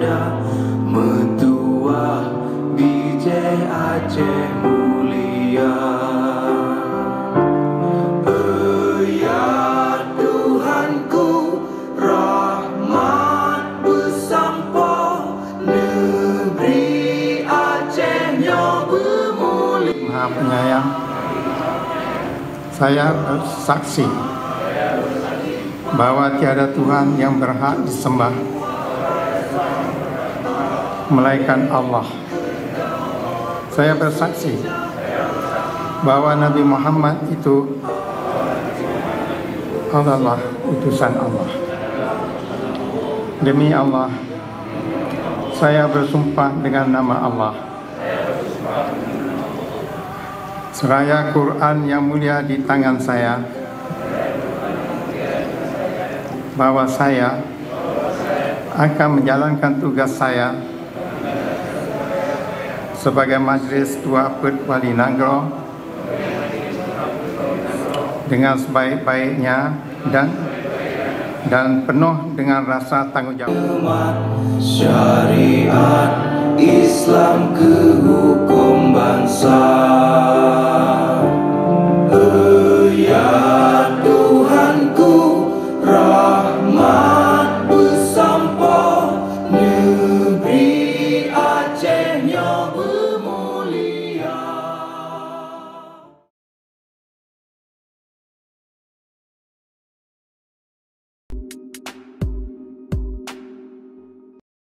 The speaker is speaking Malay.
ada Mentua Bijak Aceh mulia. Ya Tuhanku, rahmat bersampo negeri Acehnya bermulia. Maha Penyayang, saya bersaksi bahwa tiada Tuhan yang berhak disembah melainkan Allah. Saya bersaksi bahwa Nabi Muhammad itu adalah utusan Allah. Demi Allah, saya bersumpah dengan nama Allah, seraya Quran yang mulia di tangan saya, bahwa saya akan menjalankan tugas saya sebagai Majlis Tua Pet Wali Nagro dengan sebaik-baiknya dan penuh dengan rasa tanggungjawab. Syariat Islam ke hukum bangsa. Ya